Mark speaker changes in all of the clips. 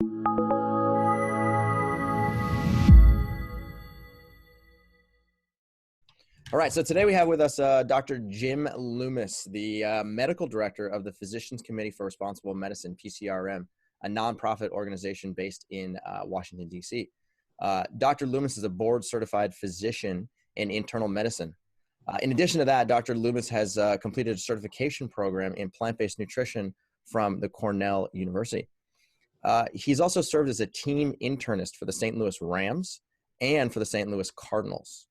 Speaker 1: All right, so today we have with us Dr. Jim Loomis, the medical director of the Physicians Committee for Responsible Medicine, PCRM, a nonprofit organization based in Washington, D.C. Dr. Loomis is a board-certified physician in internal medicine. In addition to that, Dr. Loomis has completed a certification program in plant-based nutrition from the Cornell University. He's also served as a team internist for the St. Louis Rams and for the St. Louis Cardinals.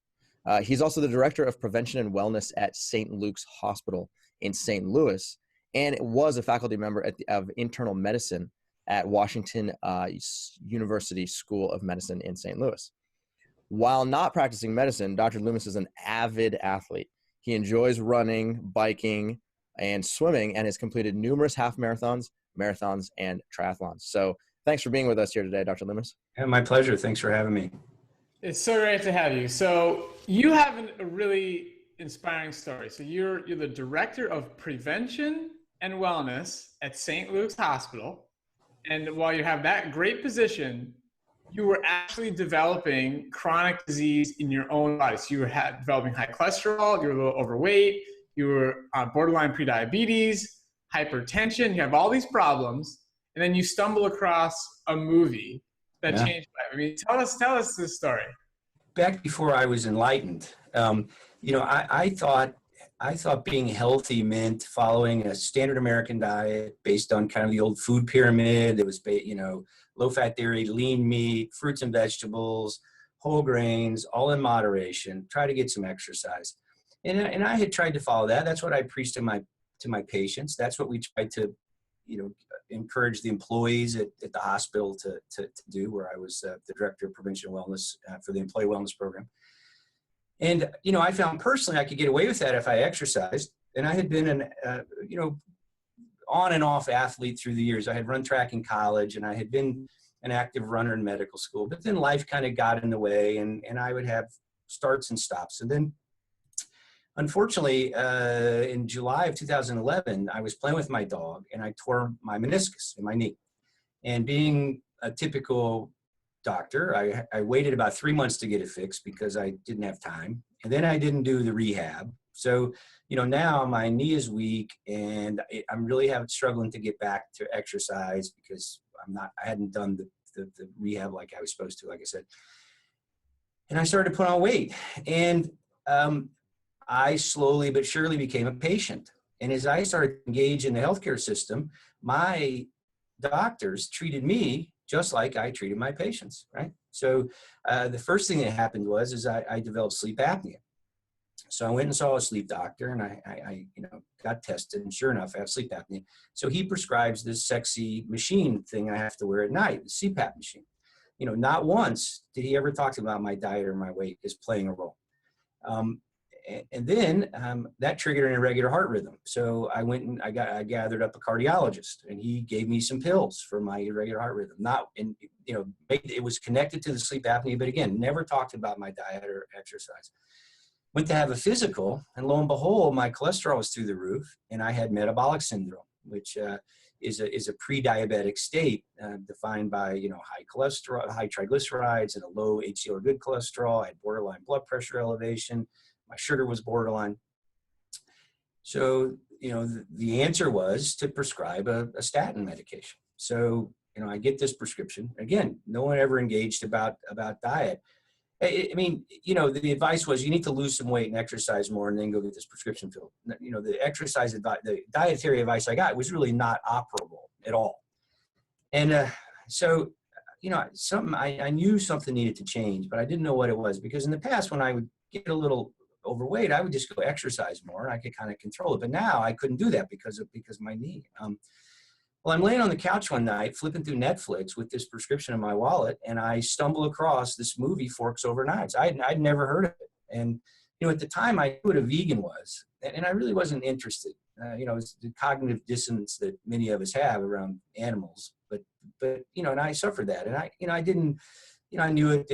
Speaker 1: He's also the director of prevention and wellness at St. Luke's Hospital in St. Louis, and was a faculty member of internal medicine at Washington University School of Medicine in St. Louis. While not practicing medicine, Dr. Loomis is an avid athlete. He enjoys running, biking, and swimming, and has completed numerous half marathons, and triathlons. So thanks for being with us here today, Dr. Loomis.
Speaker 2: Yeah, my pleasure. Thanks for having me.
Speaker 3: It's so great to have you. So you have a really inspiring story. So you're the director of prevention and wellness at St. Luke's Hospital. And while you have that great position, you were actually developing chronic disease in your own body. So you were developing high cholesterol, you were a little overweight, you were on borderline prediabetes, hypertension, you have all these problems. And then you stumble across a movie that changed life. I mean, tell us this story.
Speaker 2: Back before I was enlightened, I thought being healthy meant following a standard American diet based on kind of the old food pyramid. It was, low-fat dairy, lean meat, fruits and vegetables, whole grains, all in moderation. Try to get some exercise, and I had tried to follow that. That's what I preached to my patients. That's what we tried to, encourage the employees at the hospital to do, where I was the director of prevention and wellness for the employee wellness program. And, I found personally I could get away with that if I exercised. And I had been an, on and off athlete through the years. I had run track in college, and I had been an active runner in medical school, but then life kind of got in the way, and I would have starts and stops. And then unfortunately, in July of 2011, I was playing with my dog, and I tore my meniscus in my knee. And being a typical doctor, I waited about 3 months to get it fixed because I didn't have time. And then I didn't do the rehab. So, now my knee is weak, and I'm really struggling to get back to exercise because I hadn't done the rehab like I was supposed to, like I said. And I started to put on weight. And I slowly but surely became a patient. And as I started to engage in the healthcare system, my doctors treated me just like I treated my patients, right? So the first thing that happened was I developed sleep apnea. So I went and saw a sleep doctor, and I got tested, and sure enough, I have sleep apnea. So he prescribes this sexy machine thing I have to wear at night, the CPAP machine. Not once did he ever talk about my diet or my weight as playing a role. And then that triggered an irregular heart rhythm. So I went and I gathered up a cardiologist, and he gave me some pills for my irregular heart rhythm. It was connected to the sleep apnea, but again, never talked about my diet or exercise. Went to have a physical, and lo and behold, my cholesterol was through the roof, and I had metabolic syndrome, which is a pre-diabetic state defined by high cholesterol, high triglycerides, and a low HDL or good cholesterol. I had borderline blood pressure elevation. My sugar was borderline. So, the answer was to prescribe a statin medication. So, I get this prescription. Again, no one ever engaged about diet. The advice was you need to lose some weight and exercise more, and then go get this prescription filled. The dietary advice I got was really not operable at all. And I knew something needed to change, but I didn't know what it was, because in the past, when I would get a little overweight, I would just go exercise more, and I could kind of control it. But now I couldn't do that because of my knee. Well, I'm laying on the couch one night, flipping through Netflix with this prescription in my wallet, and I stumble across this movie, Forks Over Knives. I'd never heard of it. And, at the time, I knew what a vegan was, and I really wasn't interested. It's the cognitive dissonance that many of us have around animals. But and I suffered that. And I didn't, I knew it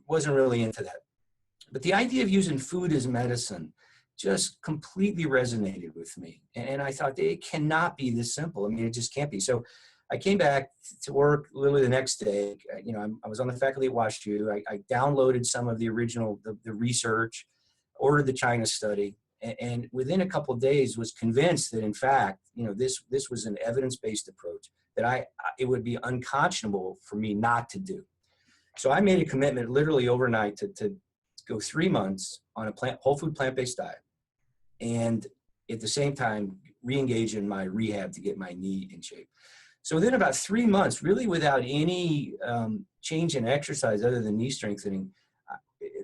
Speaker 2: wasn't really into that. But the idea of using food as medicine just completely resonated with me. And I thought, it cannot be this simple. It just can't be. So I came back to work literally the next day. I was on the faculty at WashU. I downloaded some of the original, the research, ordered the China study, and within a couple of days was convinced that in fact, this was an evidence-based approach that it would be unconscionable for me not to do. So I made a commitment literally overnight to go 3 months on a whole food plant-based diet, and at the same time re-engage in my rehab to get my knee in shape. So within about 3 months, really without any change in exercise other than knee strengthening,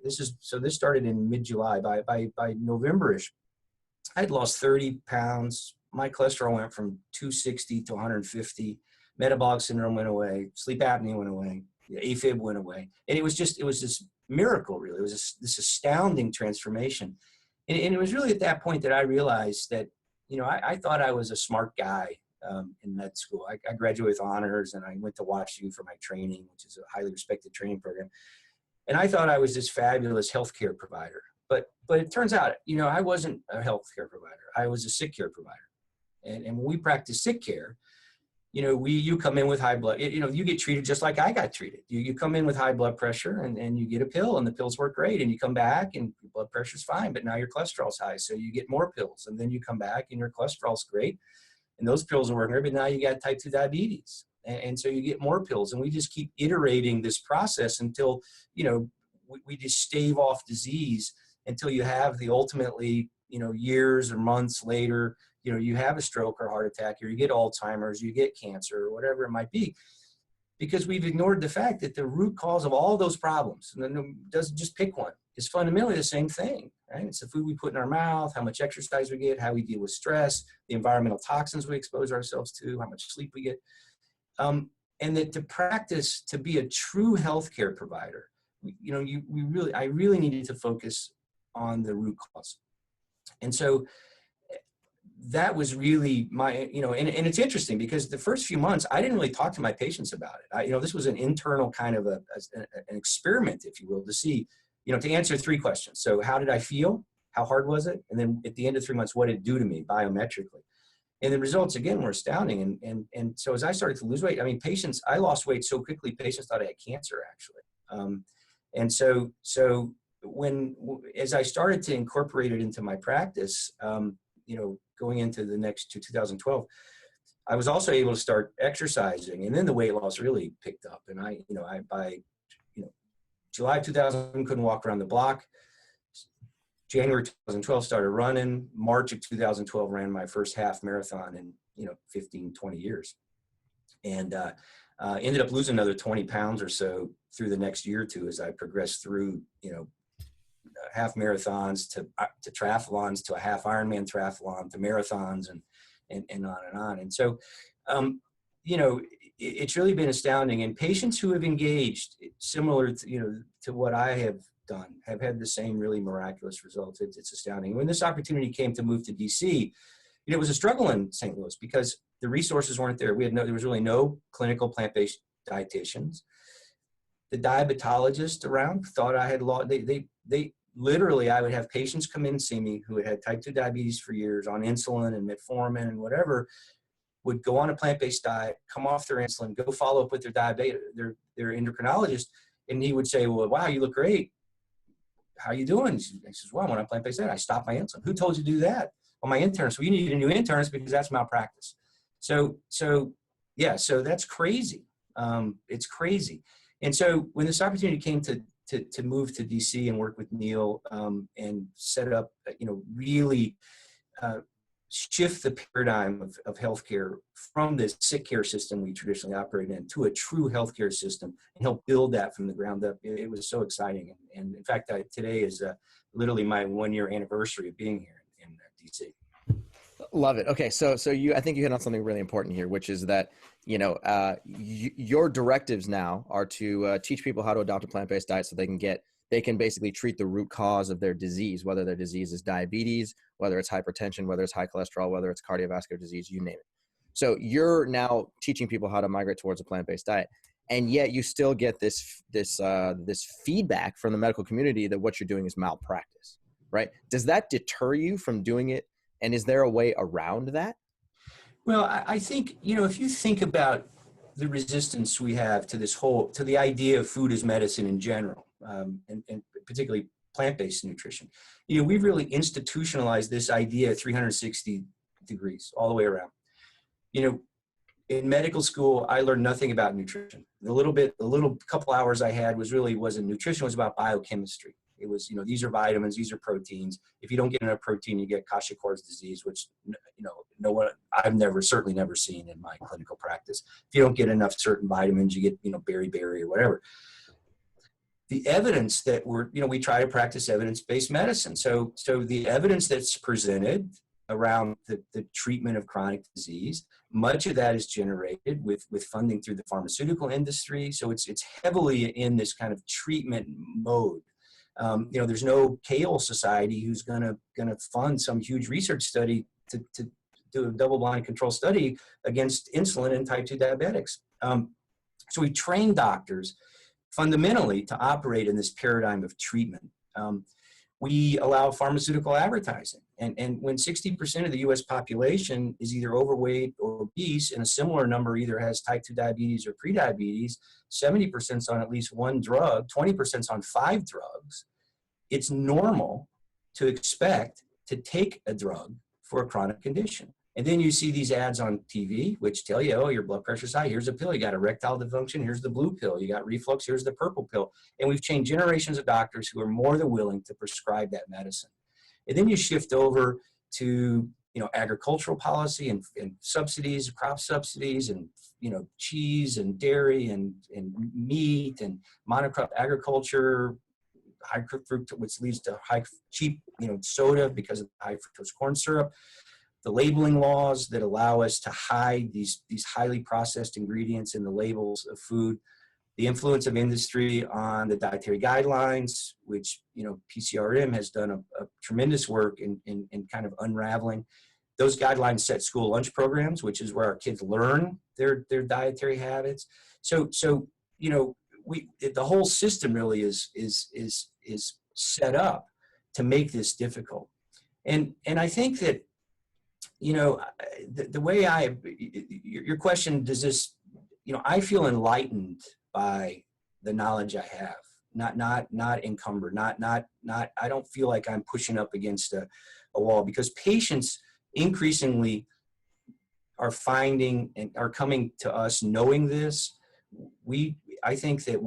Speaker 2: this started in mid-July. By November-ish, I had lost 30 pounds. My cholesterol went from 260 to 150. Metabolic syndrome went away. Sleep apnea went away. AFib went away. And it was this miracle, really. It was this astounding transformation. And it was really at that point that I realized that, I thought I was a smart guy in med school. I graduated with honors, and I went to WashU for my training, which is a highly respected training program. And I thought I was this fabulous healthcare provider. But it turns out, I wasn't a healthcare provider. I was a sick care provider. And when we practice sick care, you come in with high blood, you get treated just like I got treated. You come in with high blood pressure and you get a pill, and the pills work great, and you come back and your blood pressure's fine, but now your cholesterol's high. So you get more pills, and then you come back and your cholesterol's great, and those pills are working great, but now you got type 2 diabetes. And so you get more pills, and we just keep iterating this process until, we just stave off disease until you have the ultimately, years or months later, you have a stroke or heart attack, or you get Alzheimer's, you get cancer, or whatever it might be, because we've ignored the fact that the root cause of all those problems, and then doesn't just pick one, is fundamentally the same thing, right? It's the food we put in our mouth, how much exercise we get, how we deal with stress, the environmental toxins we expose ourselves to, how much sleep we get. And that to practice to be a true healthcare provider, I really needed to focus on the root cause. And so that was really my, and it's interesting because the first few months, I didn't really talk to my patients about it. This was an internal kind of an experiment, if you will, to see, to answer 3 questions. So how did I feel? How hard was it? And then at the end of 3 months, what did it do to me biometrically? And the results, again, were astounding. And so as I started to lose weight, I lost weight so quickly, patients thought I had cancer, actually. And so as I started to incorporate it into my practice, going into the next to 2012, I was also able to start exercising, and then the weight loss really picked up. And by July 2000, couldn't walk around the block. January 2012 started running. March of 2012 ran my first half marathon in 15, 20 years, and ended up losing another 20 pounds or so through the next year or two as I progressed through half marathons to triathlons, to a half Ironman triathlon, to marathons, and on and on. And so it's really been astounding. And patients who have engaged similar to what I have done have had the same really miraculous results. It's astounding. When this opportunity came to move to DC, it was a struggle in St. Louis because the resources weren't there. There was really no clinical plant-based dietitians. The diabetologists around thought I had lost. They literally, I would have patients come in and see me who had had type 2 diabetes for years on insulin and metformin and whatever, would go on a plant-based diet, come off their insulin, go follow up with their endocrinologist, and he would say, well, wow, you look great. How you doing? He says, well, I'm on a plant-based diet. I stopped my insulin. Who told you to do that? Well, my internist. Well, you need a new internist because that's malpractice. So that's crazy. It's crazy. And so when this opportunity came to move to DC and work with Neil and set up, really shift the paradigm of healthcare from the sick care system we traditionally operate in to a true healthcare system and help build that from the ground up. It was so exciting. And in fact, today is literally my 1-year anniversary of being here in DC.
Speaker 1: Love it. Okay. So I think you hit on something really important here, which is that, your directives now are to teach people how to adopt a plant-based diet so they can basically treat the root cause of their disease, whether their disease is diabetes, whether it's hypertension, whether it's high cholesterol, whether it's cardiovascular disease, you name it. So you're now teaching people how to migrate towards a plant-based diet. And yet you still get this feedback from the medical community that what you're doing is malpractice, right? Does that deter you from doing it? And is there a way around that?
Speaker 2: Well, I think, if you think about the resistance we have to to the idea of food as medicine in general, and particularly plant-based nutrition. We've really institutionalized this idea 360 degrees all the way around. In medical school, I learned nothing about nutrition. The little couple hours I had wasn't nutrition, it was about biochemistry. It was, these are vitamins, these are proteins. If you don't get enough protein, you get Kwashiorkor's disease, which, certainly never seen in my clinical practice. If you don't get enough certain vitamins, you get, beriberi or whatever. The evidence that we try to practice evidence-based medicine. So the evidence that's presented around the treatment of chronic disease, much of that is generated with funding through the pharmaceutical industry. So it's heavily in this kind of treatment mode. There's no Kale Society who's gonna fund some huge research study to do a double-blind control study against insulin in type 2 diabetics. So we train doctors fundamentally to operate in this paradigm of treatment. We allow pharmaceutical advertising. And when 60% of the US population is either overweight or obese, and a similar number either has type 2 diabetes or prediabetes, 70% is on at least one drug, 20% is on 5 drugs, it's normal to expect to take a drug for a chronic condition. And then you see these ads on TV, which tell you, oh, your blood pressure's high. Here's a pill. You got erectile dysfunction. Here's the blue pill. You got reflux. Here's the purple pill. And we've trained generations of doctors who are more than willing to prescribe that medicine. And then you shift over to, agricultural policy and subsidies, crop subsidies, and, cheese and dairy and meat and monocrop agriculture, high fructose, which leads to cheap, soda because of high fructose corn syrup. The labeling laws that allow us to hide these highly processed ingredients in the labels of food, the influence of industry on the dietary guidelines, which, PCRM has done a tremendous work in kind of unraveling. Those guidelines set school lunch programs, which is where our kids learn their dietary habits. So the whole system really is set up to make this difficult. And I think that, the way your question, does this, I feel enlightened by the knowledge I have, not encumbered, not, I don't feel like I'm pushing up against a wall, because patients increasingly are finding and are coming to us knowing this. I think that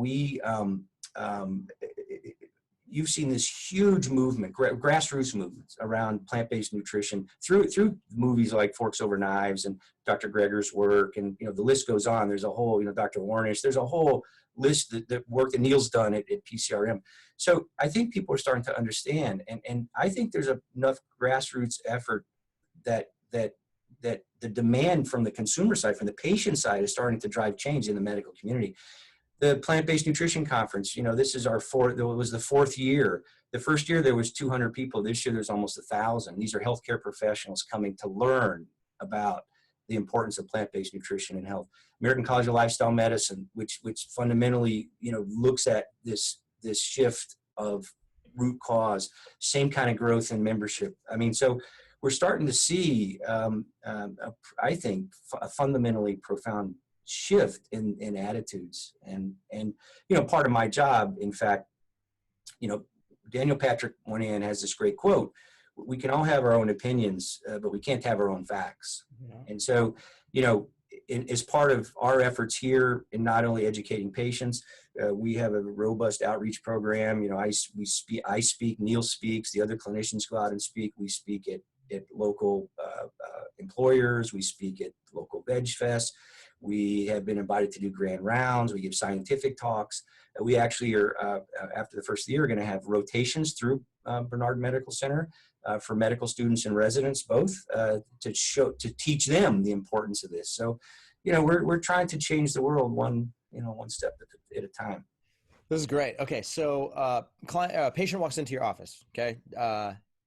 Speaker 2: you've seen this huge movement, grassroots movements around plant-based nutrition through movies like Forks Over Knives and Dr. Greger's work, and the list goes on. There's a whole, Dr. Warnish, there's a whole list that work that Neil's done at PCRM. So I think people are starting to understand, and I think there's enough grassroots effort that the demand from the consumer side, from the patient side, is starting to drive change in the medical community. The Plant-Based Nutrition Conference, this is it was the 4th year. The first year there was 200 people. This year there's almost 1,000. These are healthcare professionals coming to learn about the importance of plant-based nutrition and health. American College of Lifestyle Medicine, which fundamentally, looks at this shift of root cause, same kind of growth in membership. I mean, so we're starting to see, I think, a fundamentally profound shift in attitudes. And part of my job, in fact, Daniel Patrick Moynihan has this great quote: we can all have our own opinions, but we can't have our own facts. Yeah. And so, as part of our efforts here in not only educating patients, we have a robust outreach program. I speak, Neil speaks, the other clinicians go out and speak. We speak at local employers. We speak at local Veg Fest. We have been invited to do grand rounds. We give scientific talks. We actually are, after the first year, going to have rotations through Bernard Medical Center for medical students and residents, both to teach them the importance of this. So, we're trying to change the world one step at a time.
Speaker 1: This is great. Okay, so patient walks into your office. Okay,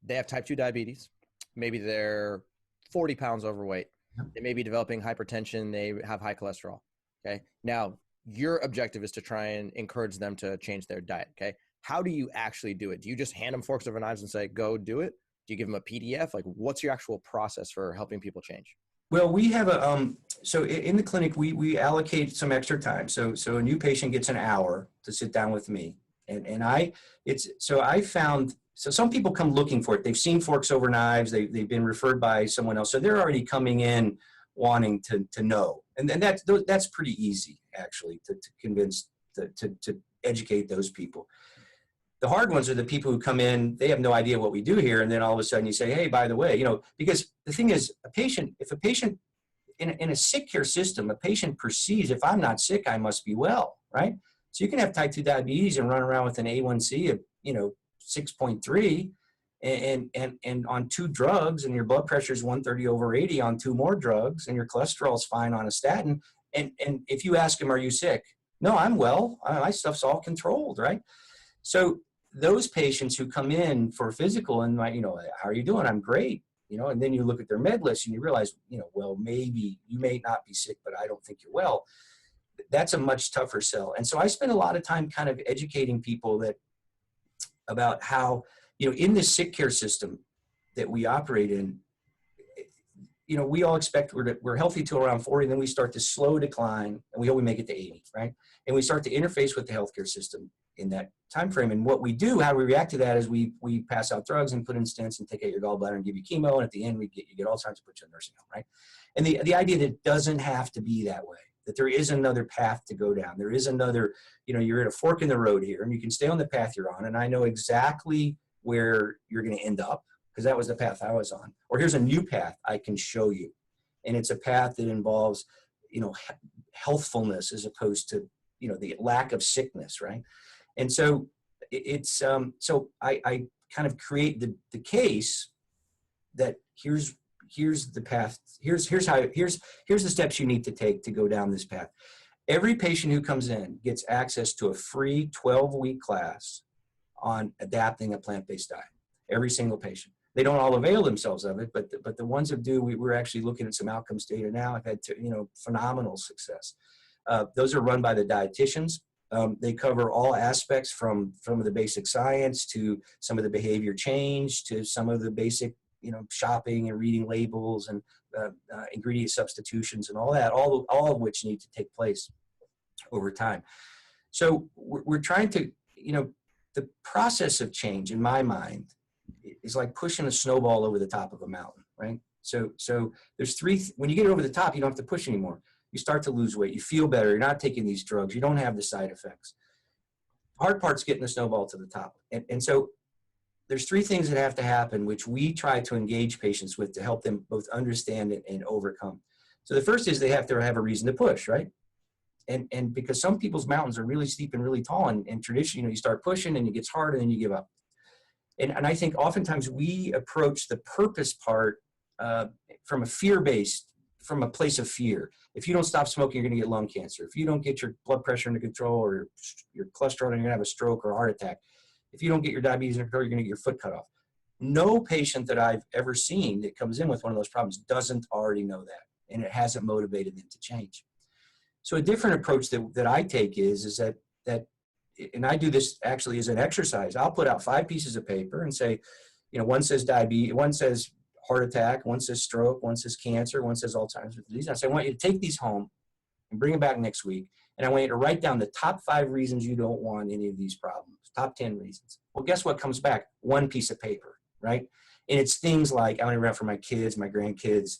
Speaker 1: they have type 2 diabetes. Maybe they're 40 pounds overweight. They may be developing hypertension. They have high cholesterol. Okay. Now, your objective is to try and encourage them to change their diet. Okay. How do you actually do it? Do you just hand them Forks Over Knives and say, go do it? Do you give them a PDF? Like, what's your actual process for helping people change?
Speaker 2: Well, we have a, so in the clinic, we allocate some extra time. So a new patient gets an hour to sit down with me. And I found, so some people come looking for it. They've seen Forks Over Knives. They've been referred by someone else. So they're already coming in wanting to know. And that's pretty easy, actually, to convince, to educate those people. The hard ones are the people who come in, they have no idea what we do here. And then all of a sudden you say, hey, by the way, because the thing is, if a patient in a sick care system, a patient perceives, if I'm not sick, I must be well, right? So you can have type 2 diabetes and run around with an A1C of, 6.3 and on 2 drugs, and your blood pressure is 130/80 on 2 more drugs, and your cholesterol is fine on a statin. And if you ask them, are you sick? No, I'm well. My stuff's all controlled, right? So those patients who come in for physical and how are you doing? I'm great. And then you look at their med list and you realize, well, maybe you may not be sick, but I don't think you're well. That's a much tougher sell. And so I spend a lot of time kind of educating people about how, in this sick care system that we operate in, we all expect we're healthy till around 40, then we start to slow decline, and we hope we make it to 80, right? And we start to interface with the healthcare system in that time frame. And what we do, how we react to that is we pass out drugs and put in stents and take out your gallbladder and give you chemo, and at the end you get Alzheimer's and put you in nursing home, right? And the idea that it doesn't have to be that way, that there is another path to go down. There is another, you're at a fork in the road here, and you can stay on the path you're on, and I know exactly where you're going to end up, because that was the path I was on. Or here's a new path I can show you. And it's a path that involves, healthfulness as opposed to, the lack of sickness, right? And so it's, so I kind of create the case that here's the path, here's the steps you need to take to go down this path. Every patient who comes in gets access to a free 12-week class on adapting a plant-based diet. Every single patient. They don't all avail themselves of it, but the ones that do, we're actually looking at some outcomes data now. I've had phenomenal success. Those are run by the dietitians. They cover all aspects from the basic science to some of the behavior change to some of the basic shopping and reading labels and ingredient substitutions and all that, all of which need to take place over time. So we're trying to, the process of change in my mind is like pushing a snowball over the top of a mountain, right? So there's when you get over the top, you don't have to push anymore. You start to lose weight. You feel better. You're not taking these drugs. You don't have the side effects. The hard part's getting the snowball to the top. And so there's 3 things that have to happen, which we try to engage patients with to help them both understand it and overcome. So the first is they have to have a reason to push, right? And because some people's mountains are really steep and really tall, and traditionally, you start pushing and it gets hard and then you give up. And I think oftentimes we approach the purpose part from a place of fear. If you don't stop smoking, you're going to get lung cancer. If you don't get your blood pressure under control or your cholesterol, you're going to have a stroke or a heart attack. If you don't get your diabetes under control, you're going to get your foot cut off. No patient that I've ever seen that comes in with one of those problems doesn't already know that, and it hasn't motivated them to change. So a different approach that I take is that, and I do this actually as an exercise. I'll put out 5 pieces of paper and say, one says diabetes, one says heart attack, one says stroke, one says cancer, one says Alzheimer's disease. And I say, I want you to take these home and bring them back next week. And I want you to write down the top 5 reasons you don't want any of these problems, top 10 reasons. Well, guess what comes back? 1 piece of paper, right? And it's things like, I want to run for my kids, my grandkids,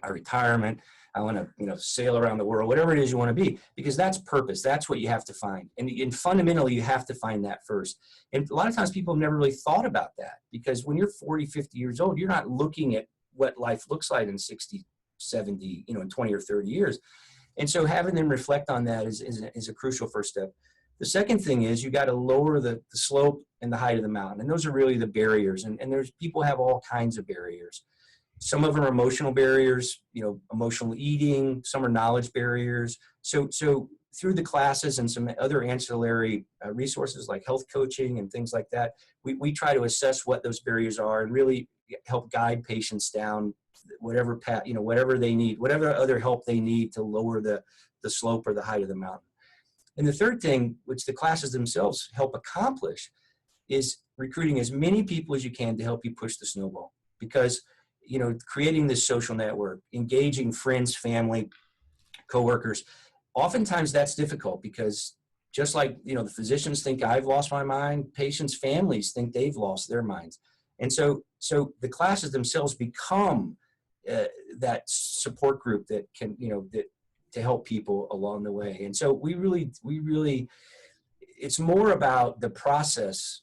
Speaker 2: my retirement. I want to, sail around the world, whatever it is you want to be, because that's purpose. That's what you have to find. And fundamentally, you have to find that first. And a lot of times people have never really thought about that, because when you're 40, 50 years old, you're not looking at what life looks like in 60, 70, in 20 or 30 years. And so having them reflect on that is a crucial first step. The second thing is you got to lower the slope and the height of the mountain. And those are really the barriers. And there's people have all kinds of barriers. Some of them are emotional barriers, emotional eating. Some are knowledge barriers. So through the classes and some other ancillary resources like health coaching and things like that, we try to assess what those barriers are and really help guide patients down whatever path, whatever they need, whatever other help they need to lower the slope or the height of the mountain. And the third thing, which the classes themselves help accomplish, is recruiting as many people as you can to help you push the snowball. Because creating this social network, engaging friends, family, coworkers. Oftentimes that's difficult because just like, the physicians think I've lost my mind, patients' families think they've lost their minds. And so the classes themselves become that support group that can, that to help people along the way. And so we really, it's more about the process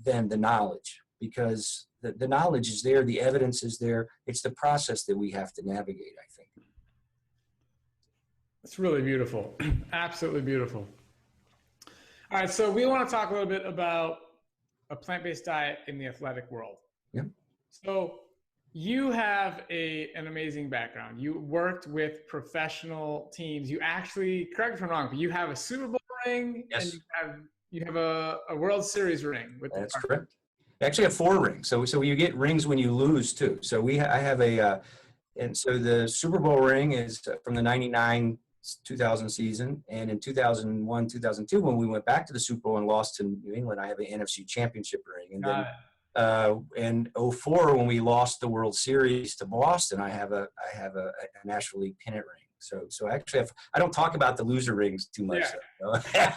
Speaker 2: than the knowledge, because the knowledge is there, the evidence is there. It's the process that we have to navigate, I think.
Speaker 3: It's really beautiful. Absolutely beautiful. All right, so we want to talk a little bit about a plant-based diet in the athletic world.
Speaker 2: Yeah.
Speaker 3: So you have an amazing background. You worked with professional teams. You actually, correct me if I'm wrong, but you have a Super Bowl ring.
Speaker 2: Yes.
Speaker 3: And you have a World Series ring.
Speaker 2: That's correct. I actually have 4 rings. So you get rings when you lose too. So I have and so the Super Bowl ring is from the 99 2000 season, and in 2001 2002 when we went back to the Super Bowl and lost to New England, I have an NFC Championship ring. And then in 04 when we lost the World Series to Boston, I have a National League pennant ring. So I actually I don't talk about the loser rings too much.
Speaker 3: Yeah.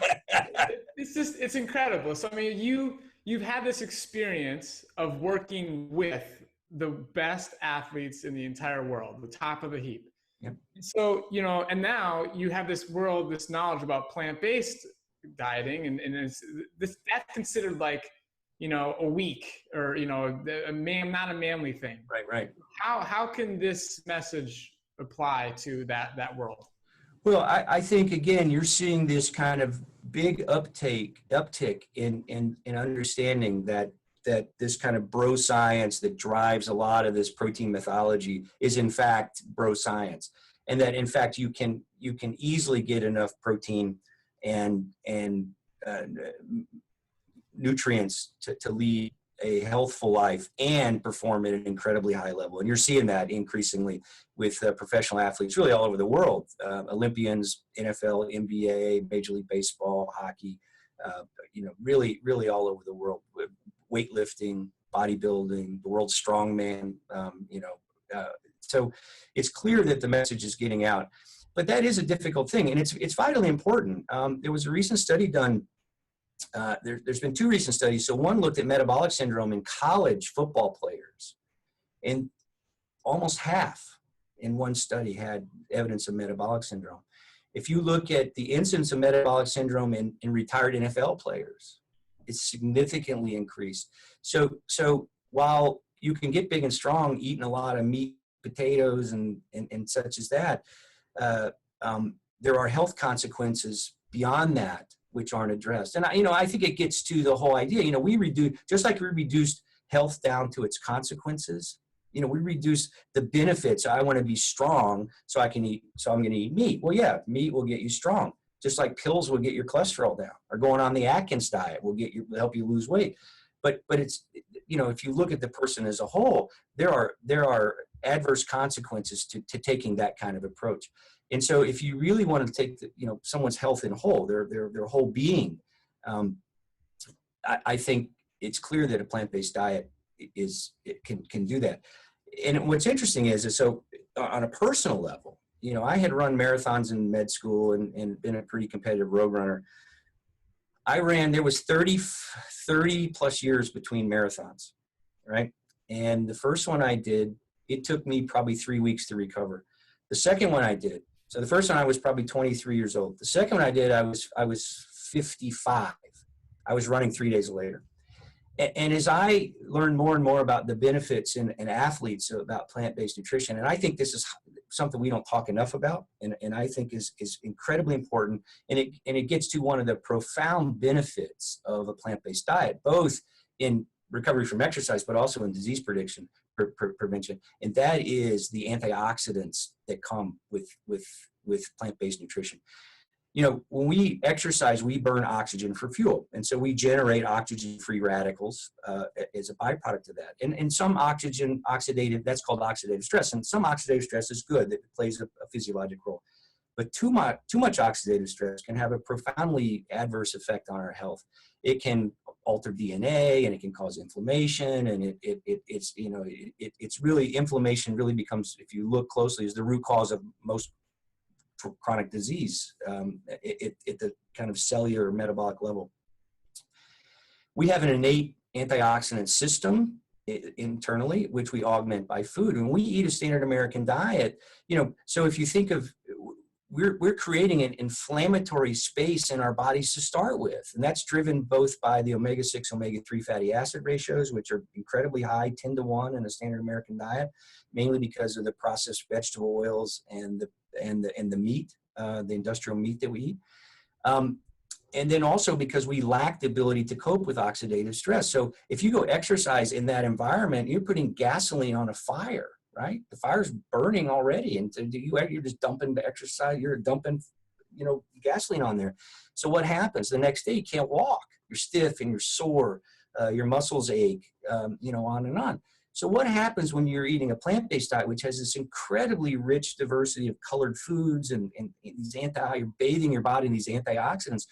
Speaker 3: It's incredible. So I mean, you've had this experience of working with the best athletes in the entire world, the top of the heap.
Speaker 2: Yep.
Speaker 3: So, and now you have this knowledge about plant-based dieting, and that's considered like, a weak or, not a manly thing.
Speaker 2: Right.
Speaker 3: How can this message apply to that world?
Speaker 2: Well, I think, again, you're seeing this kind of big uptick in understanding that this kind of bro science that drives a lot of this protein mythology is in fact bro science, and that in fact you can easily get enough protein and nutrients to lead a healthful life and perform at an incredibly high level. And you're seeing that increasingly with professional athletes really all over the world, Olympians, NFL, NBA, Major League Baseball, hockey, really, really all over the world. Weightlifting, bodybuilding, the world's strongman, so it's clear that the message is getting out, but that is a difficult thing, and it's vitally important. There was a recent study done. There's been 2 recent studies. So one looked at metabolic syndrome in college football players, and almost half in one study had evidence of metabolic syndrome. If you look at the incidence of metabolic syndrome in retired NFL players, it's significantly increased. So while you can get big and strong eating a lot of meat, potatoes, and such as that, there are health consequences beyond that which aren't addressed. And I think it gets to the whole idea. We reduce, just like we reduced health down to its consequences. We reduce the benefits. I want to be strong, so I'm going to eat meat. Well, yeah, meat will get you strong. Just like pills will get your cholesterol down, or going on the Atkins diet will help you lose weight. But it's, if you look at the person as a whole, there are adverse consequences to taking that kind of approach. And so if you really want to take someone's health in whole, their whole being, I think it's clear that a plant-based diet can do that. And what's interesting is so on a personal level, I had run marathons in med school and been a pretty competitive road runner. There was 30 plus years between marathons, right? And the first one I did, it took me probably 3 weeks to recover. The second one I did, so the first one I was probably 23 years old. The second one I did, I was 55. I was running 3 days later. And as I learned more and more about the benefits in athletes about plant-based nutrition, and I think this is something we don't talk enough about, and I think is incredibly important, and it gets to one of the profound benefits of a plant-based diet, both in recovery from exercise, but also in disease prevention, and that is the antioxidants that come with plant-based nutrition. When we exercise, we burn oxygen for fuel. And so we generate oxygen-free radicals as a byproduct of that. And some oxygen oxidative, that's called oxidative stress. And some oxidative stress is good, that plays a physiologic role. But too much oxidative stress can have a profoundly adverse effect on our health. It can alter DNA, and it can cause inflammation, and it's really, inflammation really becomes, if you look closely, is the root cause of most chronic disease at the kind of cellular metabolic level. We have an innate antioxidant system internally, which we augment by food. When we eat a standard American diet, so if you think of, we're creating an inflammatory space in our bodies to start with. And that's driven both by the omega-6, omega-3 fatty acid ratios, which are incredibly high, 10 to 1 in a standard American diet, mainly because of the processed vegetable oils and the meat, the industrial meat that we eat. And then also because we lack the ability to cope with oxidative stress. So if you go exercise in that environment, you're putting gasoline on a fire, right? The fire's burning already, and you're just dumping the exercise, you're dumping, gasoline on there. So what happens? The next day you can't walk. You're stiff and you're sore. Your muscles ache, on and on. So what happens when you're eating a plant-based diet, which has this incredibly rich diversity of colored foods and these you're bathing your body in these antioxidants?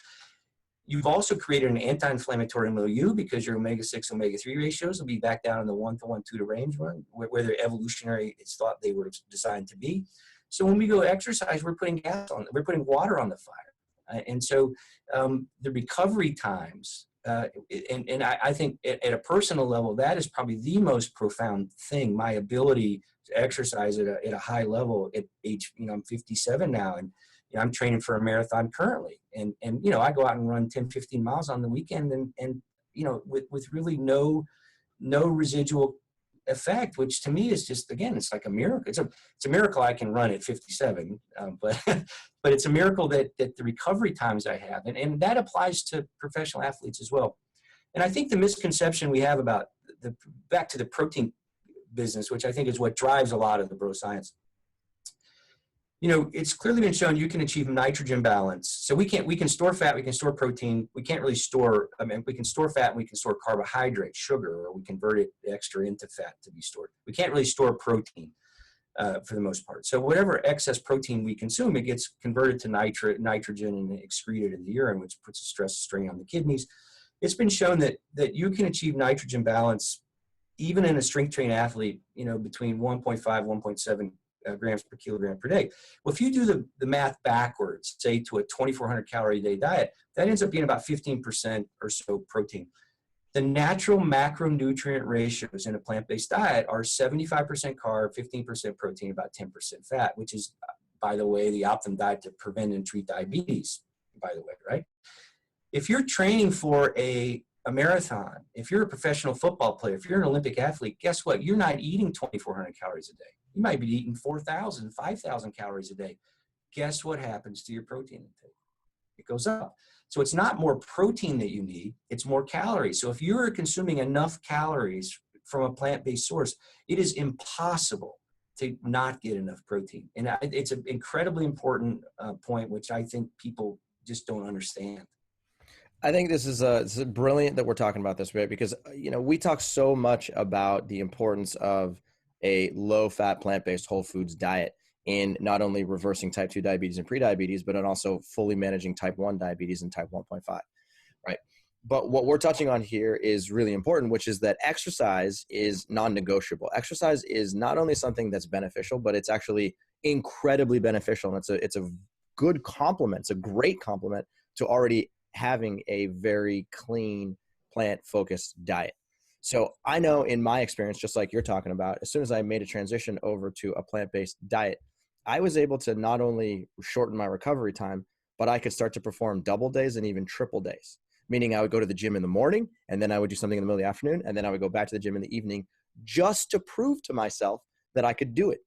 Speaker 2: You've also created an anti-inflammatory milieu because your omega-6, omega-3 ratios will be back down in the 1 to 1, 2 to range one, where they're evolutionary, it's thought they were designed to be. So when we go exercise, we're putting water on the fire. And so the recovery times, and I think at a personal level, that is probably the most profound thing, my ability to exercise at a high level at age, I'm 57 now, and I'm training for a marathon currently. And I go out and run 10, 15 miles on the weekend and with really no residual effect, which to me is just, again, it's like a miracle. It's a miracle I can run at 57, but it's a miracle that the recovery times I have, and that applies to professional athletes as well. And I think the misconception we have about back to the protein business, which I think is what drives a lot of the bro science. It's clearly been shown you can achieve nitrogen balance. So we can store fat, we can store protein. We can't really store, we can store fat and we can store carbohydrate, sugar, or we convert it extra into fat to be stored. We can't really store protein for the most part. So whatever excess protein we consume, it gets converted to nitrogen and excreted in the urine, which puts a stress strain on the kidneys. It's been shown that you can achieve nitrogen balance even in a strength trained athlete, between 1.5, 1.7 grams per kilogram per day. Well, if you do the math backwards, say to a 2,400 calorie a day diet, that ends up being about 15% or so protein. The natural macronutrient ratios in a plant-based diet are 75% carb, 15% protein, about 10% fat, which is, by the way, the optimum diet to prevent and treat diabetes, by the way, right? If you're training for a marathon, if you're a professional football player, if you're an Olympic athlete, guess what? You're not eating 2,400 calories a day. You might be eating 4,000, 5,000 calories a day. Guess what happens to your protein intake? It goes up. So it's not more protein that you need, it's more calories. So if you're consuming enough calories from a plant-based source, it is impossible to not get enough protein. And it's an incredibly important point, which I think people just don't understand.
Speaker 1: I think this is brilliant that we're talking about this, right? Because, we talk so much about the importance of a low-fat, plant-based whole foods diet in not only reversing type 2 diabetes and prediabetes, but in also fully managing type 1 diabetes and type 1.5, right? But what we're touching on here is really important, which is that exercise is non-negotiable. Exercise is not only something that's beneficial, but it's actually incredibly beneficial. And it's a good complement. It's a great complement to already having a very clean, plant-focused diet. So I know in my experience, just like you're talking about, as soon as I made a transition over to a plant-based diet, I was able to not only shorten my recovery time, but I could start to perform double days and even triple days, meaning I would go to the gym in the morning, and then I would do something in the middle of the afternoon, and then I would go back to the gym in the evening just to prove to myself that I could do it.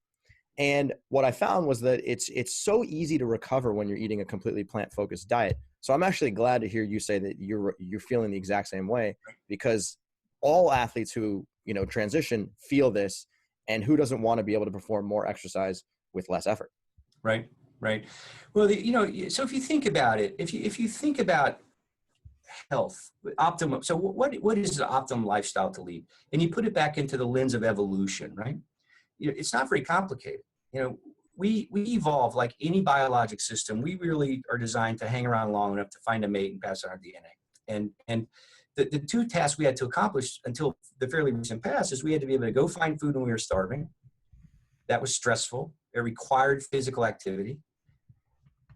Speaker 1: And what I found was that it's so easy to recover when you're eating a completely plant-focused diet. So I'm actually glad to hear you say that you're feeling the exact same way, because all athletes who, transition feel this, and who doesn't want to be able to perform more exercise with less effort?
Speaker 2: Right. Well, so if you think about it, if you think about health, optimum, so what is the optimum lifestyle to lead? And you put it back into the lens of evolution, right? It's not very complicated. we evolve like any biologic system. We really are designed to hang around long enough to find a mate and pass on our DNA. And the two tasks we had to accomplish until the fairly recent past is we had to be able to go find food when we were starving. That was stressful. It required physical activity.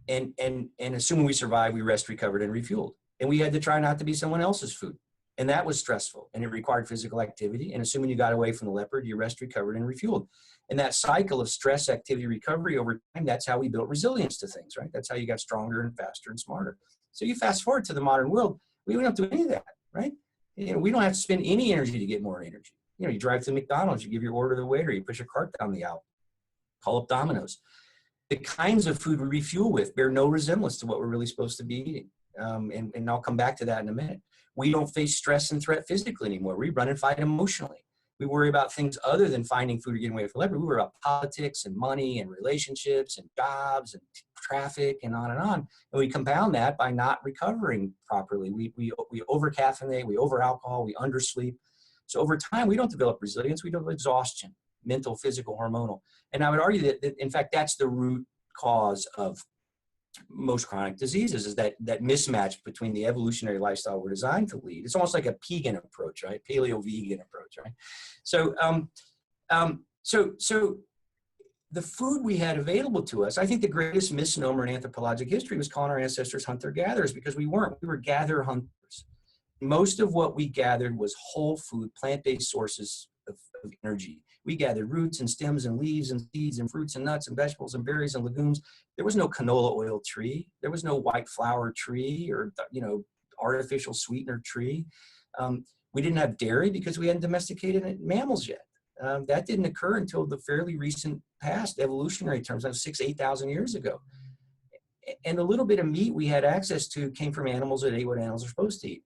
Speaker 2: And assuming we survived, we rest, recovered, and refueled. And we had to try not to be someone else's food. And that was stressful. And it required physical activity. And assuming you got away from the leopard, you rest, recovered, and refueled. And that cycle of stress, activity, recovery over time, that's how we built resilience to things, right? That's how you got stronger and faster and smarter. So you fast forward to the modern world, we don't have to do any of that, right? You know, we don't have to spend any energy to get more energy. You know, you drive to McDonald's, you give your order to the waiter, you push your cart down the aisle, call up Domino's. The kinds of food we refuel with bear no resemblance to what we're really supposed to be eating. And I'll come back to that in a minute. We don't face stress and threat physically anymore. We run and fight emotionally. We worry about things other than finding food or getting away from leopard. We worry about politics and money and relationships and jobs and traffic and on and on. And we compound that by not recovering properly. We over-caffeinate, we over-alcohol, we undersleep. So over time, we don't develop resilience, we develop exhaustion, mental, physical, hormonal. And I would argue that in fact, that's the root cause of most chronic diseases, is that mismatch between the evolutionary lifestyle we're designed to lead. It's almost like a vegan approach, right? Paleo-vegan approach, right? So, so the food we had available to us, I think the greatest misnomer in anthropologic history was calling our ancestors hunter-gatherers, because we weren't. We were gather-hunters. Most of what we gathered was whole food, plant-based sources of energy. We gathered roots and stems and leaves and seeds and fruits and nuts and vegetables and berries and legumes. There was no canola oil tree. There was no white flour tree or, you know, artificial sweetener tree. We didn't have dairy because we hadn't domesticated mammals yet. That didn't occur until the fairly recent past, evolutionary terms, 6,000 to 8,000 years ago. And the little bit of meat we had access to came from animals that ate what animals are supposed to eat.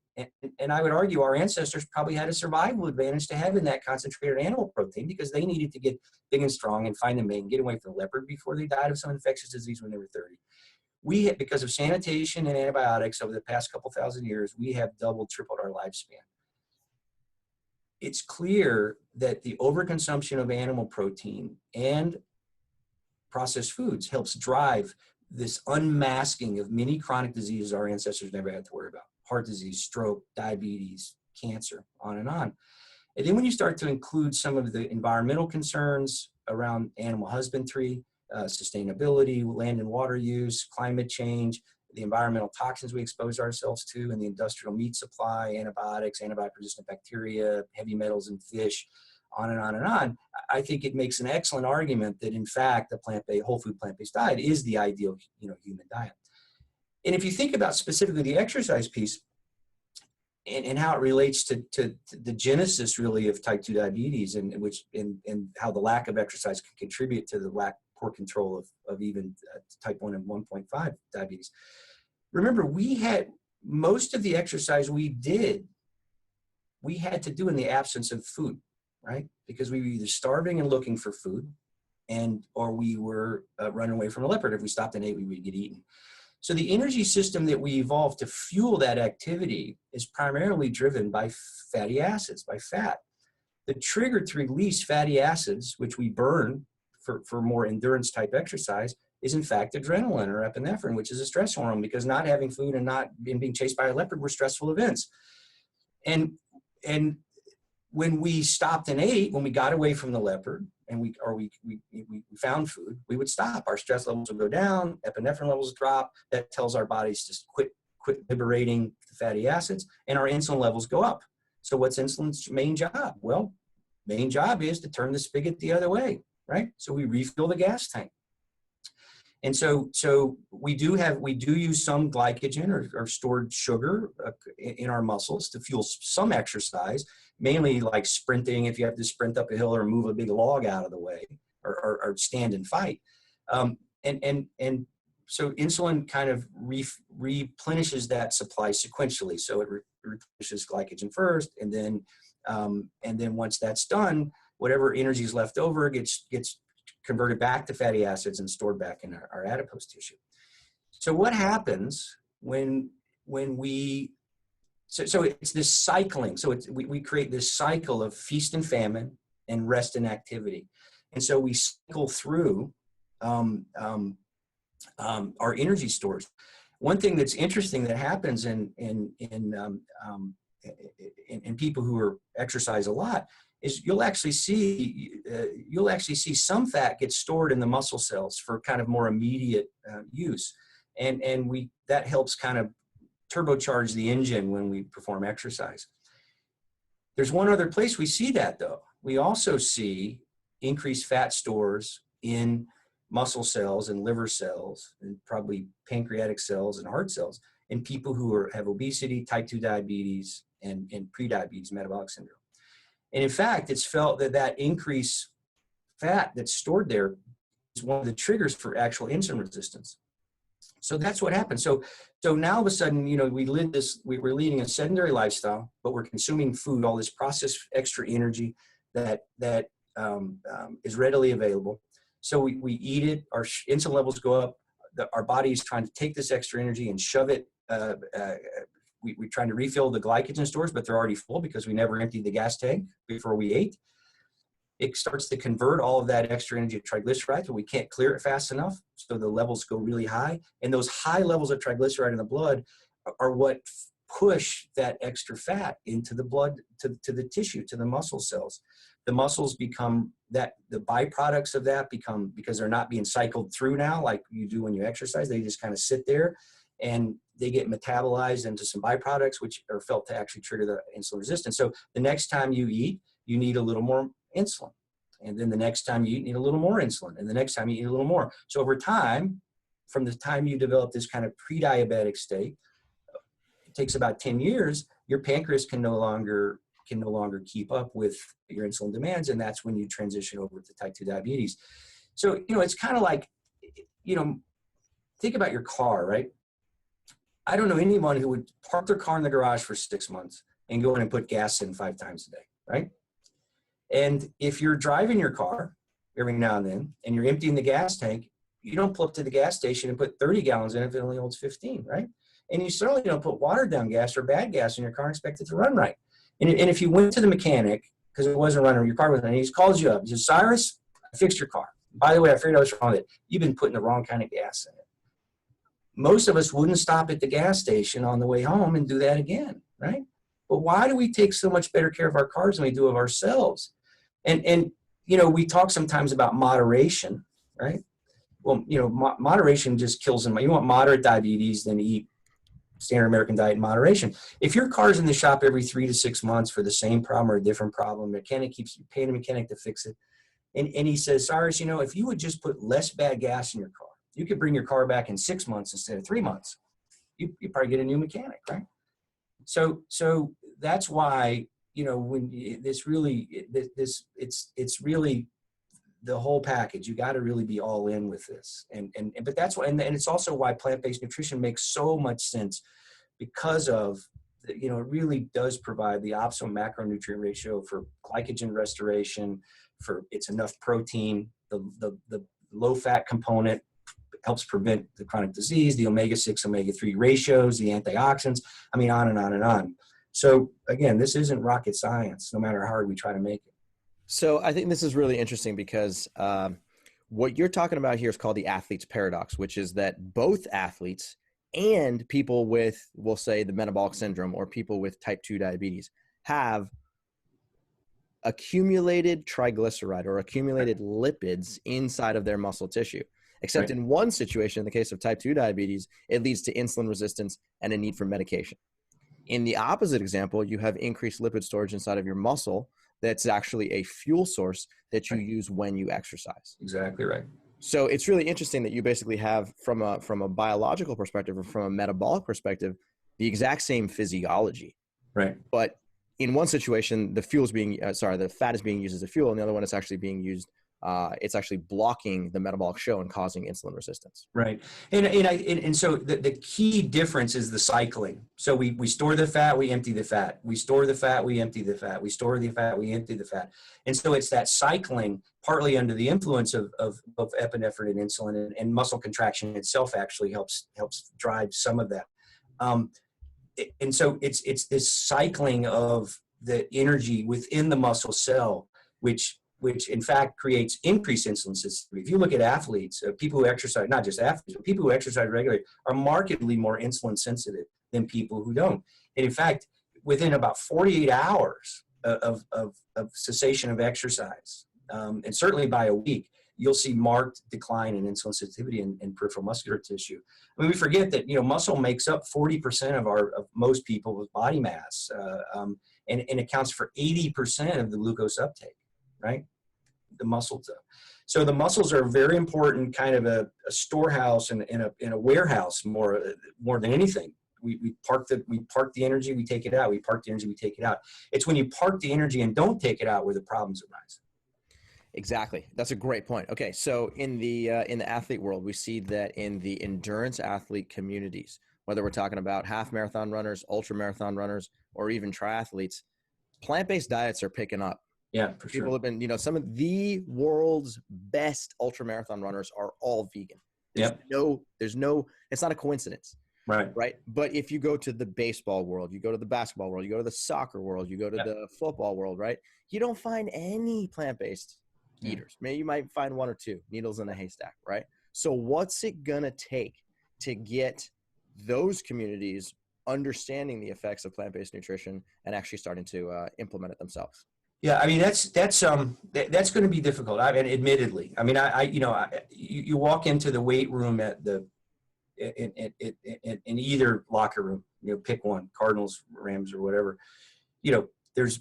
Speaker 2: And I would argue our ancestors probably had a survival advantage to having that concentrated animal protein, because they needed to get big and strong and find a mate and get away from the leopard before they died of some infectious disease when they were 30. We had, because of sanitation and antibiotics over the past couple thousand years, we have doubled, tripled our lifespan. It's clear that the overconsumption of animal protein and processed foods helps drive this unmasking of many chronic diseases our ancestors never had to worry about. Heart disease, stroke, diabetes, cancer, on and on. And then when you start to include some of the environmental concerns around animal husbandry, sustainability, land and water use, climate change, the environmental toxins we expose ourselves to, and the industrial meat supply, antibiotics, antibiotic-resistant bacteria, heavy metals in fish, on and on and on, I think it makes an excellent argument that in fact the plant-based, whole food plant-based diet is the ideal, you know, human diet. And if you think about specifically the exercise piece and how it relates to the genesis really of type 2 diabetes, and how the lack of exercise can contribute to the poor control of even type 1 and 1.5 diabetes. Remember, we had most of the exercise we had to do in the absence of food, right? Because we were either starving and looking for food, or we were running away from a leopard. If we stopped and ate, we would get eaten. So the energy system that we evolved to fuel that activity is primarily driven by fatty acids, by fat. The trigger to release fatty acids, which we burn for more endurance type exercise, is in fact adrenaline or epinephrine, which is a stress hormone, because not having food and being chased by a leopard were stressful events. And when we stopped and ate, when we got away from the leopard and we found food, we would stop. Our stress levels would go down, epinephrine levels drop. That tells our bodies to quit liberating the fatty acids, and our insulin levels go up. So what's insulin's main job? Well, main job is to turn the spigot the other way, right? So we refill the gas tank. And so we do use some glycogen or stored sugar in our muscles to fuel some exercise, mainly like sprinting, if you have to sprint up a hill or move a big log out of the way, or stand and fight. And so insulin kind of replenishes that supply sequentially. So it replenishes glycogen first, and then once that's done, whatever energy is left over gets converted back to fatty acids and stored back in our adipose tissue. So what happens when we, so it's this cycling. So we create this cycle of feast and famine and rest and activity. And so we cycle through our energy stores. One thing that's interesting that happens in people who are exercise a lot is you'll actually see some fat get stored in the muscle cells for kind of more immediate use, and that helps kind of turbocharge the engine when we perform exercise. There's one other place we see that though. We also see increased fat stores in muscle cells and liver cells and probably pancreatic cells and heart cells in people who have obesity, type 2 diabetes, and prediabetes, metabolic syndrome. And in fact, it's felt that increased fat that's stored there is one of the triggers for actual insulin resistance. So that's what happened. So now all of a sudden, we're leading a sedentary lifestyle, but we're consuming food, all this processed extra energy that is readily available. So we eat it, our insulin levels go up, our body is trying to take this extra energy and shove it. We're trying to refill the glycogen stores, but they're already full because we never emptied the gas tank before we ate. It starts to convert all of that extra energy to triglycerides, but we can't clear it fast enough. So the levels go really high. And those high levels of triglyceride in the blood are what push that extra fat into the blood, to the tissue, to the muscle cells. The muscles become the byproducts of that become, because they're not being cycled through now like you do when you exercise, they just kind of sit there and they get metabolized into some byproducts, which are felt to actually trigger the insulin resistance. So the next time you eat, you need a little more insulin. And then the next time you eat, you need a little more insulin. And the next time you eat a little more. So over time, from the time you develop this kind of pre-diabetic state, it takes about 10 years, your pancreas can no longer keep up with your insulin demands. And that's when you transition over to type 2 diabetes. So, it's kind of like, think about your car, right? I don't know anyone who would park their car in the garage for 6 months and go in and put gas in 5 times a day, right? And if you're driving your car every now and then, and you're emptying the gas tank, you don't pull up to the gas station and put 30 gallons in if it only holds 15, right? And you certainly don't put watered down gas or bad gas in your car and expect it to run right. And if you went to the mechanic, because it wasn't running, your car wasn't running, he calls you up. He says, Cyrus, I fixed your car. By the way, I figured out what's wrong with it. You've been putting the wrong kind of gas in it. Most of us wouldn't stop at the gas station on the way home and do that again, right? But why do we take so much better care of our cars than we do of ourselves? And we talk sometimes about moderation, right? Well, moderation just kills them. You want moderate diabetes, then eat standard American diet in moderation. If your car's in the shop every 3 to 6 months for the same problem or a different problem, mechanic keeps paying a mechanic to fix it. And he says, Cyrus, if you would just put less bad gas in your car, you could bring your car back in 6 months instead of 3 months. You probably get a new mechanic, right? So that's why, when it's really the whole package. You got to really be all in with this. But that's why, and it's also why plant-based nutrition makes so much sense, because of, it really does provide the optimal macronutrient ratio for glycogen restoration, for it's enough protein, the low fat component helps prevent the chronic disease, the omega-6, omega-3 ratios, the antioxidants, on and on and on. So again, this isn't rocket science, no matter how hard we try to make it.
Speaker 1: So I think this is really interesting because what you're talking about here is called the athlete's paradox, which is that both athletes and people with, we'll say, the metabolic syndrome or people with type 2 diabetes have accumulated triglyceride or accumulated lipids inside of their muscle tissue. Except in one situation, in the case of type 2 diabetes, it leads to insulin resistance and a need for medication. In the opposite example, you have increased lipid storage inside of your muscle that's actually a fuel source that you use when you exercise.
Speaker 2: Exactly right.
Speaker 1: So it's really interesting that you basically have, from a biological perspective or from a metabolic perspective, the exact same physiology.
Speaker 2: Right.
Speaker 1: But in one situation, the fat is being used as a fuel, and the other one is actually being used. It's actually blocking the metabolic show and causing insulin resistance.
Speaker 2: Right. And so the key difference is the cycling. So we store the fat, we empty the fat. We store the fat, we empty the fat. We store the fat, we empty the fat. And so it's that cycling, partly under the influence of epinephrine and insulin, and muscle contraction itself actually helps drive some of that. And so it's this cycling of the energy within the muscle cell, which which in fact creates increased insulin sensitivity. If you look at athletes, people who exercise, not just athletes, but people who exercise regularly are markedly more insulin sensitive than people who don't. And in fact, within about 48 hours of cessation of exercise, and certainly by a week, you'll see marked decline in insulin sensitivity in peripheral muscular tissue. I mean, we forget that, muscle makes up 40% of most people's body mass, and accounts for 80% of the glucose uptake, right? The muscles. So the muscles are very important, kind of a storehouse and a warehouse more than anything. We park the energy, we take it out. We park the energy, we take it out. It's when you park the energy and don't take it out where the problems arise.
Speaker 1: Exactly. That's a great point. Okay. So in the athlete world, we see that in the endurance athlete communities, whether we're talking about half marathon runners, ultra marathon runners, or even triathletes, plant-based diets are picking up.
Speaker 2: Yeah, for sure.
Speaker 1: People have been, some of the world's best ultra marathon runners are all vegan. There's no, it's not a coincidence. Right. But if you go to the baseball world, you go to the basketball world, you go to the soccer world, you go to the football world, right? You don't find any plant-based eaters. Maybe you might find one or two needles in a haystack, right? So what's it going to take to get those communities understanding the effects of plant-based nutrition and actually starting to implement it themselves?
Speaker 2: Yeah, I mean that's going to be difficult. I mean, admittedly, I mean, you walk into the weight room at in either locker room, pick one, Cardinals, Rams, or whatever. There's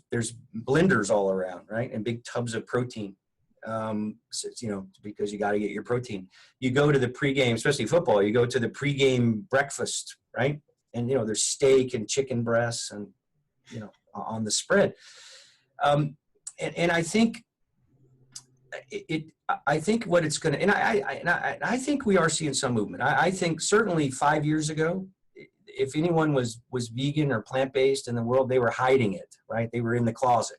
Speaker 2: blenders all around, right, and big tubs of protein. Because you got to get your protein. You go to the pregame, especially football. You go to the pregame breakfast, right, and there's steak and chicken breasts and on the spread. And I think I think what it's going to, and I think we are seeing some movement. I think certainly 5 years ago, if anyone was vegan or plant-based in the world, they were hiding it, right? They were in the closet.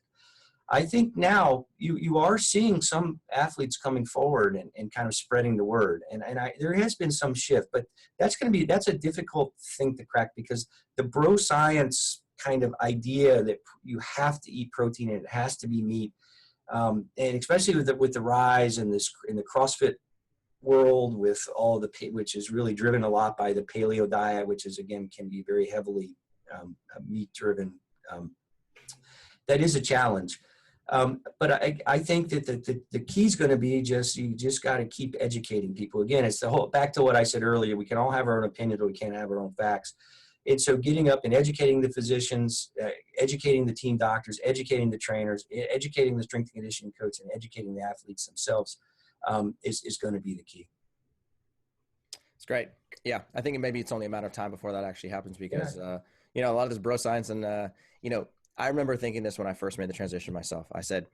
Speaker 2: I think now you are seeing some athletes coming forward and kind of spreading the word. And there has been some shift, but that's a difficult thing to crack, because the bro science kind of idea that you have to eat protein and it has to be meat, and especially with the rise in the CrossFit world, with all which is really driven a lot by the paleo diet, which is, again, can be very heavily meat driven. That is a challenge. But I think that the key is going to be you just got to keep educating people. Again, it's back to what I said earlier. We can all have our own opinion, but we can't have our own facts. And so getting up and educating the physicians, educating the team doctors, educating the trainers, educating the strength and conditioning coach, and educating the athletes themselves is going to be the key.
Speaker 1: It's great. Yeah, I think maybe it's only a matter of time before that actually happens, because a lot of this bro science and I remember thinking this when I first made the transition myself. I said,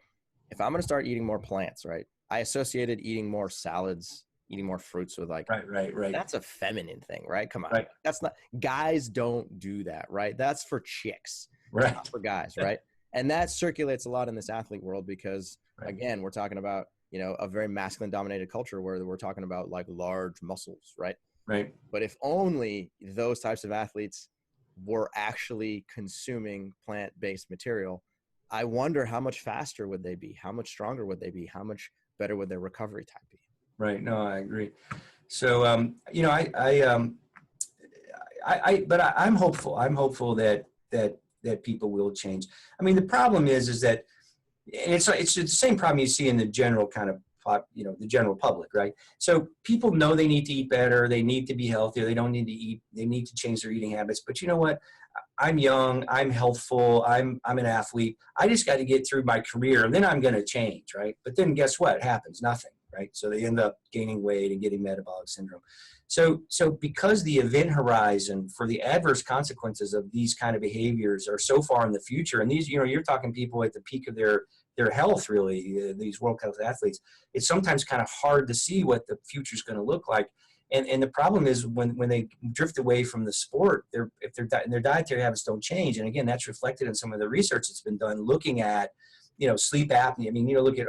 Speaker 1: if I'm going to start eating more plants, right? I associated eating more salads, eating more fruits with right. That's a feminine thing, right? Come on.
Speaker 2: Right.
Speaker 1: That's not, guys don't do that, right? That's for chicks,
Speaker 2: right?
Speaker 1: Not for guys, right? And that circulates a lot in this athlete world because, again, we're talking about, a very masculine dominated culture where we're talking about like large muscles, right?
Speaker 2: Right.
Speaker 1: But if only those types of athletes were actually consuming plant-based material, I wonder how much faster would they be? How much stronger would they be? How much better would their recovery time be?
Speaker 2: Right. No, I agree. So, but I'm hopeful. I'm hopeful that people will change. I mean, the problem is that, and it's the same problem you see in the general kind of the general public, right? So people know they need to eat better, they need to be healthier, they don't need to eat, they need to change their eating habits. But you know what? I'm young, I'm healthful, I'm an athlete. I just got to get through my career and then I'm going to change, right? But then guess what? It happens, nothing, right? So they end up gaining weight and getting metabolic syndrome. So because the event horizon for the adverse consequences of these kind of behaviors are so far in the future, and these, you're talking people at the peak of their health, really, these world class athletes, it's sometimes kind of hard to see what the future is going to look like. And the problem is when they drift away from the sport, their dietary habits don't change. And again, that's reflected in some of the research that's been done looking at, sleep apnea. I mean, look at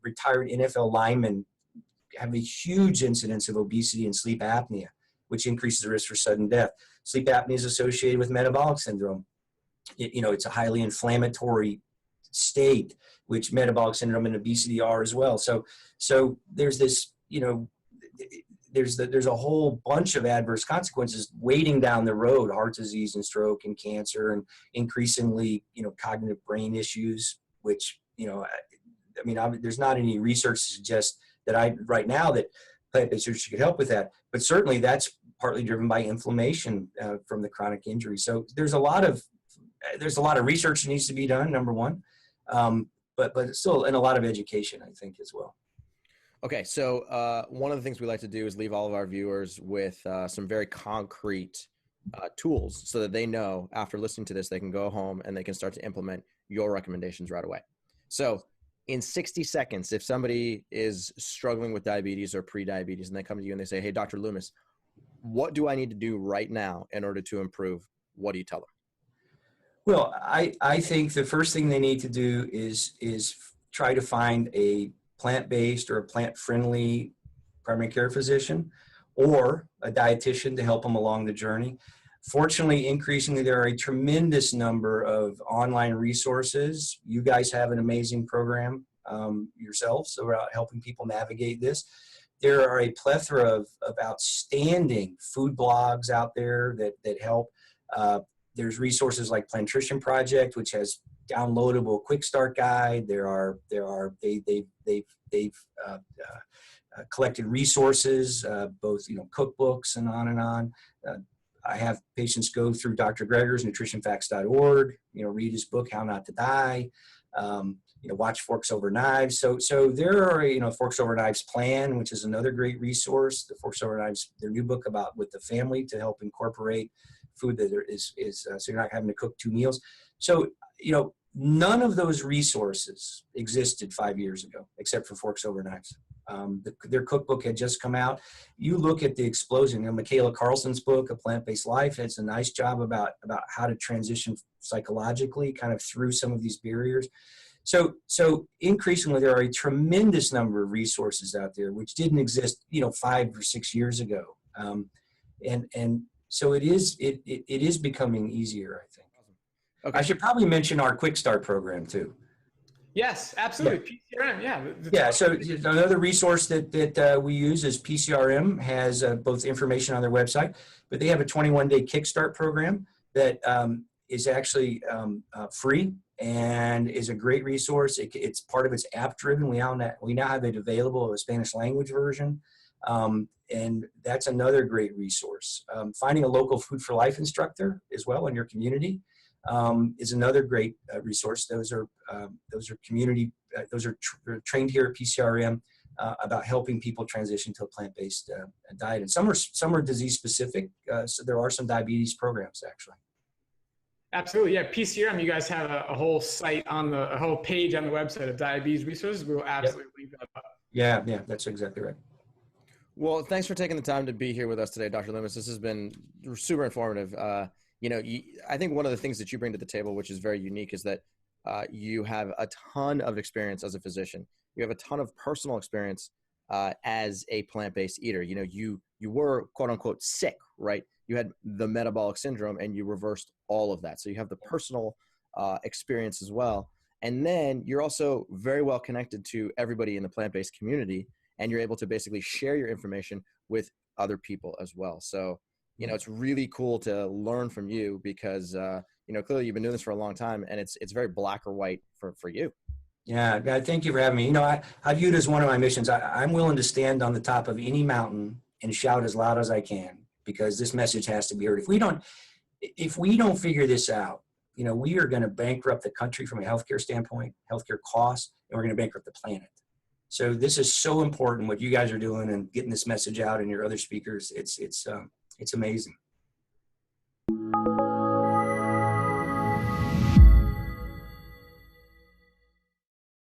Speaker 2: retired NFL linemen have a huge incidence of obesity and sleep apnea, which increases the risk for sudden death. Sleep apnea is associated with metabolic syndrome. It's a highly inflammatory state, which metabolic syndrome and obesity are as well. So there's this, there's a whole bunch of adverse consequences waiting down the road: heart disease and stroke and cancer, and increasingly, cognitive brain issues, which, there's not any research to suggest that right now that plant-based nutrition could help with that, but certainly that's partly driven by inflammation from the chronic injury. So there's a lot of research that needs to be done, number one, but still, and a lot of education, I think, as well.
Speaker 1: Okay, so one of the things we like to do is leave all of our viewers with some very concrete tools so that they know after listening to this, they can go home and they can start to implement your recommendations right away. So in 60 seconds, if somebody is struggling with diabetes or pre-diabetes and they come to you and they say, hey, Dr. Loomis, what do I need to do right now in order to improve? What do you tell them?
Speaker 2: Well, I think the first thing they need to do is try to find a plant-based or a plant-friendly primary care physician or a dietitian to help them along the journey. Fortunately, increasingly, there are a tremendous number of online resources. You guys have an amazing program yourselves about helping people navigate this. There are a plethora of outstanding food blogs out there that help. There's resources like Plantrition Project, which has downloadable quick start guide. They've collected resources, both cookbooks and on and on. I have patients go through Dr. Greger's nutritionfacts.org, read his book, How Not to Die, watch Forks Over Knives. So there are, Forks Over Knives Plan, which is another great resource. The Forks Over Knives, their new book about with the family to help incorporate food that is so you're not having to cook 2 meals. So, none of those resources existed 5 years ago, except for Forks Over Knives. Their cookbook had just come out. You look at the explosion. Michaela Carlson's book, A Plant-Based Life, has a nice job about how to transition psychologically kind of through some of these barriers. So increasingly, there are a tremendous number of resources out there which didn't exist, 5 or 6 years ago. And so it is becoming easier, I think. Okay. I should probably mention our Quick Start program too.
Speaker 3: Yes, absolutely. Yeah. PCRM, yeah.
Speaker 2: Yeah, so another resource that we use is PCRM has both information on their website, but they have a 21-day Kickstart program that is actually free and is a great resource. It's part of its app-driven. We now have it available, a Spanish language version, and that's another great resource. Finding a local Food for Life instructor as well in your community is another great resource. Those are community. Those are trained here at PCRM about helping people transition to a plant-based diet, and some are disease specific. So there are some diabetes programs actually.
Speaker 3: Absolutely, yeah. PCRM, you guys have a whole site a whole page on the website of diabetes resources. We will absolutely link that up.
Speaker 2: Yeah, that's exactly right.
Speaker 1: Well, thanks for taking the time to be here with us today, Dr. Loomis. This has been super informative. I think one of the things that you bring to the table, which is very unique, is that you have a ton of experience as a physician. You have a ton of personal experience as a plant-based eater. You were quote unquote sick, right? You had the metabolic syndrome and you reversed all of that. So you have the personal experience as well. And then you're also very well connected to everybody in the plant-based community, and you're able to basically share your information with other people as well. So, it's really cool to learn from you because, clearly you've been doing this for a long time, and it's very black or white for you.
Speaker 2: Yeah, God, thank you for having me. I view it as one of my missions. I'm willing to stand on the top of any mountain and shout as loud as I can, because this message has to be heard. If we don't figure this out, we are going to bankrupt the country from a healthcare standpoint, healthcare costs, and we're going to bankrupt the planet. So this is so important what you guys are doing and getting this message out, and your other speakers. It's amazing.